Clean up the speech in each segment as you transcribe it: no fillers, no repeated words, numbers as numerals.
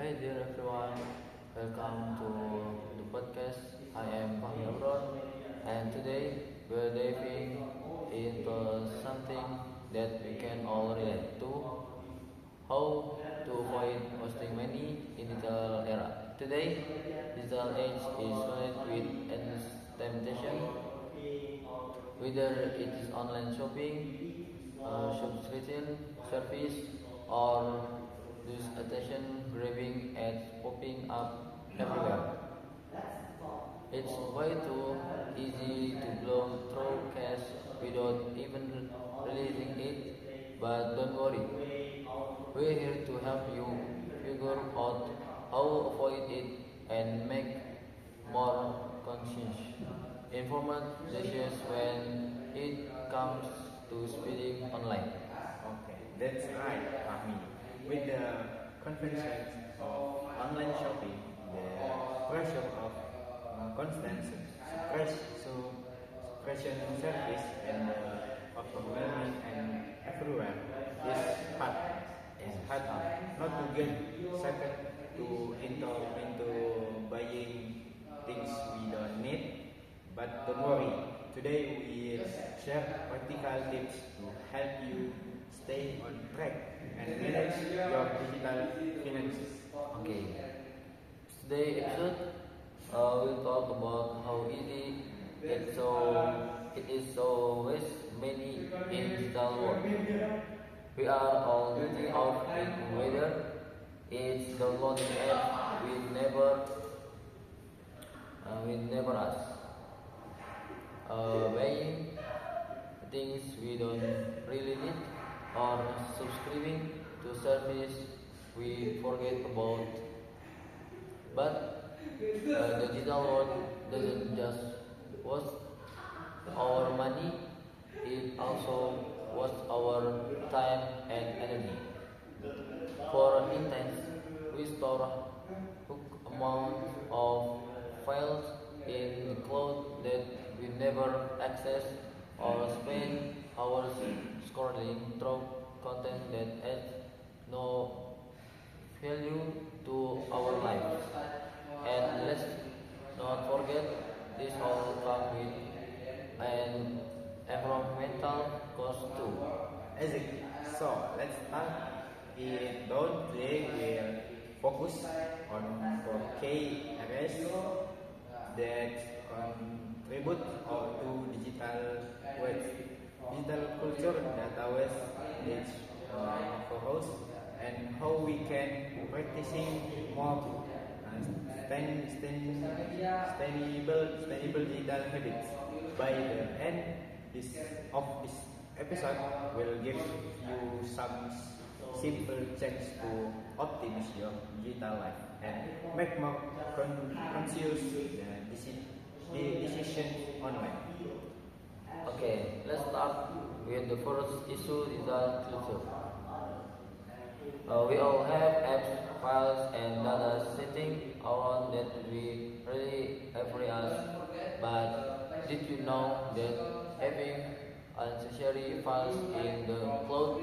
Hey dear everyone, welcome to the podcast. I am Fahmi Abron, and today we're diving into something that we can all relate to: how to avoid wasting money in digital era. Today, digital age is filled with endless temptation, whether it is online shopping, subscription service, or this attention grabbing ads popping up everywhere. It's way too easy to blow through cash without even realizing it. But don't worry, we're here to help you figure out how to avoid it and make more conscious, informed decisions when it comes to spending online. Okay, that's right, Fahmi. With the convention of online shopping, the pressure of constant subscription service and overwhelming and everywhere is hard. It's hard not to get sucked into buying things we don't need. But don't worry, today we share practical tips to help you stay on track and manage your digital finances. Okay, today episode we'll talk about how easy it is so waste money in digital world. We are all guilty of it, whether it's downloading app we never ask, buying things we don't really need, or subscribing to service we forget about. But the digital world doesn't just waste our money, it also wastes our time and energy. For instance, we store huge amounts of files in the cloud that we never access, or spend hours scrolling through content that adds no value to our lives. And let's not forget, this all comes with an environmental cost too. Exactly. So let's start it down. Today we'll focus on 4 key areas that contribute to digital waste, digital culture, data waste, which co-host, and how we can practicing more sustainable digital habits. By the end this, of this episode, will give you some simple checks to optimize your digital life and make more conscious decisions online. Okay, let's start with the first issue, digital culture. We all have apps, files, and data sitting around that we really every us. But did you know that having unnecessary files in the cloud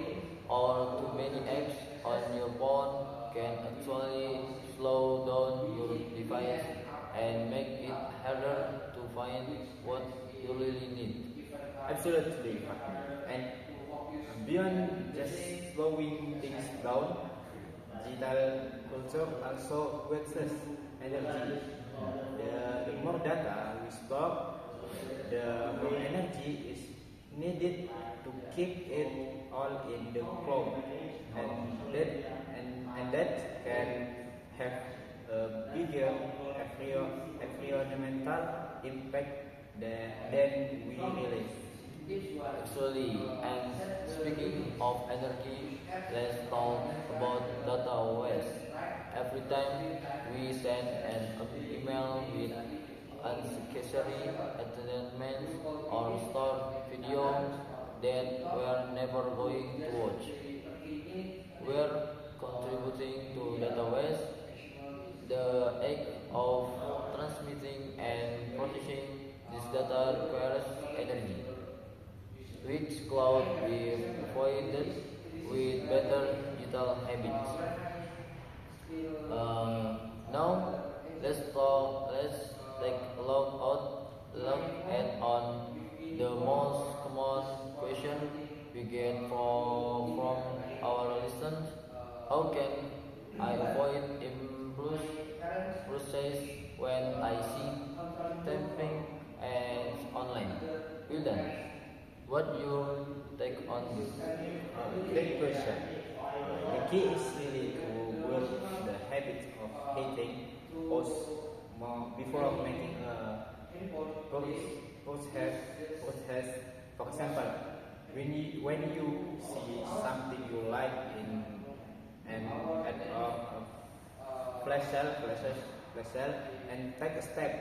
or too many apps on your phone can actually slow down your device and make it harder to find what you really need? Absolutely, and beyond just slowing things down, digital culture also wastes energy. The more data we store, the more energy is needed to keep it all in the cloud, and that and that can have a bigger environmental impact than we realize. Actually, and speaking of energy, let's talk about data waste. Every time we send an email with unnecessary attachments or store videos that we're never going to watch, we're contributing to data waste. The act of transmitting and processing this data requires energy, which cloud we avoided with better digital habits. Now let's take a look at on the most common question we get from our listeners. How can I avoid impulse process when I see tempting ads online? Wildan, what your take on this? Great question. The key is really to build the habit of hating posts more before making a post has post has. For example, when you see something you like in an ad of flash sale, and take a step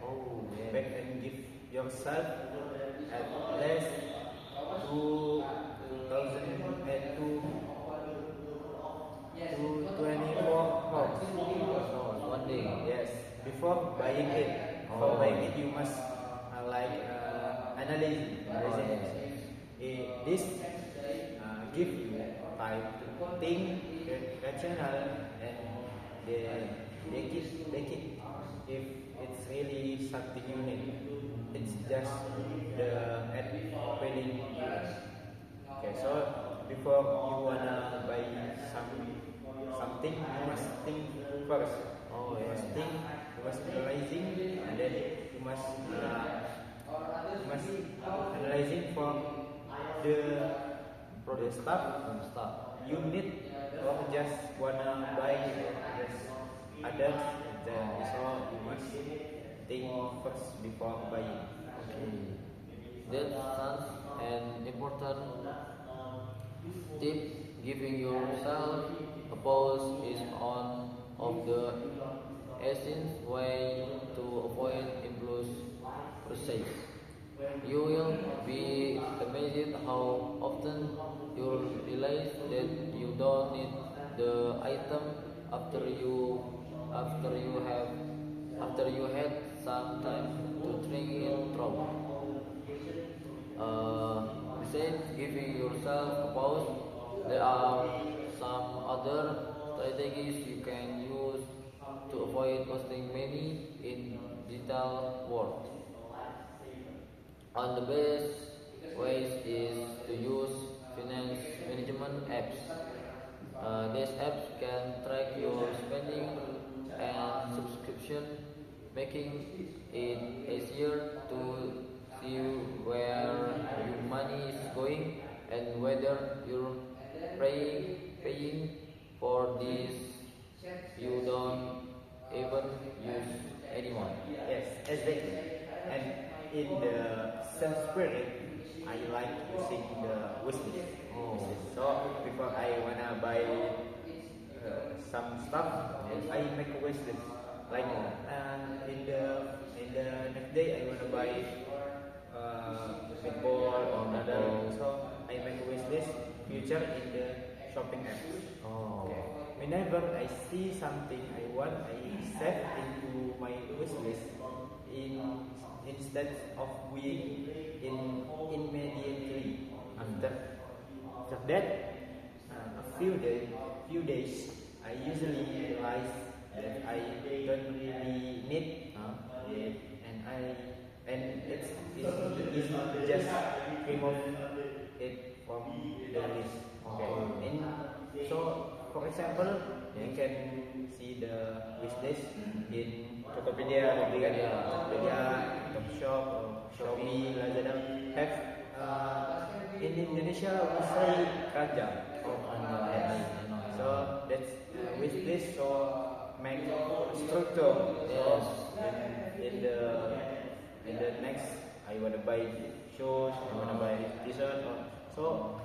Oh, back yeah. and give yourself at least 2002 to 24 hours. So, one day. Yes, before buying it. Before Oh. buying it, you must Oh, analyzing yes. it. This give you time to think rational, and they keep if it's really something you need. It's just the ad feeling. Okay, so before you wanna buy something, you must think first. Oh, You must yeah. think, you must analyzing, and then you must analyzing from the the stuff From start. you need, or just wanna buy just others. So you must think first before buying. Okay. That sounds an important tip. Giving yourself a pause is one of the essence way to avoid impulse purchase. You will be amazed how often you'll realize that you don't need the item after you after you have after you had some time to think it through. Besides giving yourself a pause, there are some other strategies you can use to avoid wasting money in digital world. On the best ways is to use finance management apps. These apps can track your spending and subscription, making it easier to see where your money is going and whether you're paying for this you don't even use anymore. Yes, exactly. And in the same spirit, I like using the wishlist. Oh, So before I wanna buy some stuff, yes. I make a wishlist. Like in the next day, I wanna buy football or another. So I make a wishlist. Future in the shopping app. Oh, Okay. Whenever I see something I want, I save into my wish list in instead of being immediately after. After that, few days, I usually realize that I don't really need huh? it, and it's just remove it from the list. Okay. And so, for example, you can see the wish list in Tokopedia, Topshop, or Shopee, Lazada. Have in Indonesia we say Kraja. Yes. So that's wish list. So make structure. Yes. In the next, I wanna buy shoes, I wanna buy t-shirt, or so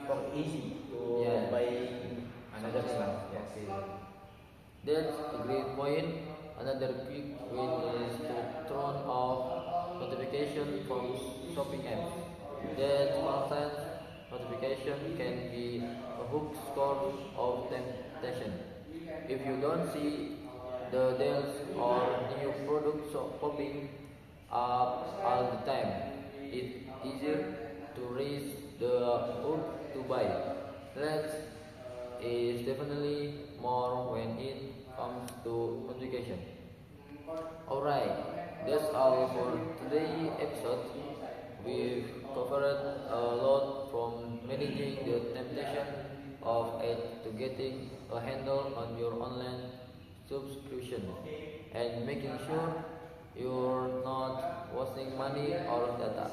for easy to Yeah. buy another stuff. Yes. Okay. That's a great point. Another quick win is to turn off notification from shopping apps. That constant notification can be a hook score of temptation. If you don't see the deals or new products popping up all the time, it's easier to raise the hook to buy. That is definitely more when it comes to education. Alright, that's all for today's episode. We've covered a lot from managing the temptation of aid to getting a handle on your online subscription and making sure you're not wasting money or data.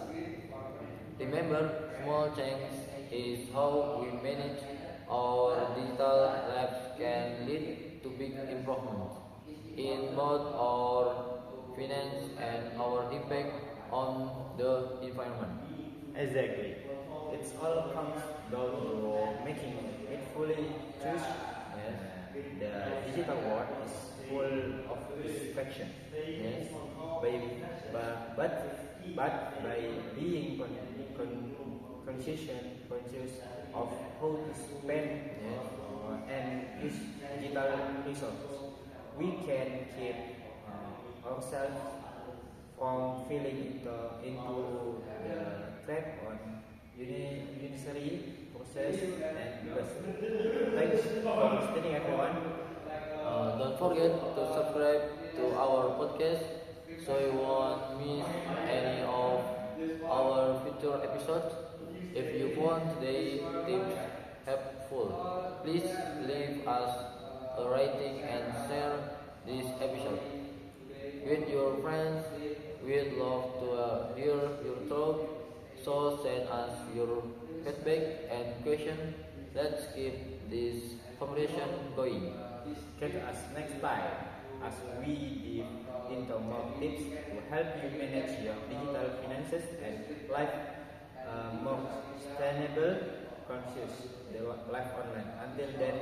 Remember, small change is how we manage our digital lives can lead to big improvements in both our finance and our impact on the environment. Exactly. It's all comes down to making it fully choose. Yes. The digital world is full of distraction. Yes. But by being conscious of how to spend, yes, and use digital resources, we can keep ourselves from falling into the trap on unnecessary process and investment. Thanks for listening, everyone. Don't forget to subscribe to our podcast so you won't miss any of our future episodes. If you found today's tips helpful, please leave us a rating and share this episode with your friends. We'd love to hear your thoughts, so send us your feedback and question. Let's keep this conversation going. Catch us next time as we dive into more tips to help you manage your digital finances and life more sustainable, conscious the life online. Until then,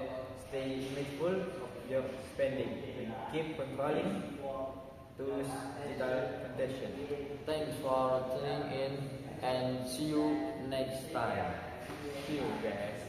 stay mindful of your spending and keep controlling those digital temptation. Thanks for tuning in and see you next time. See you guys.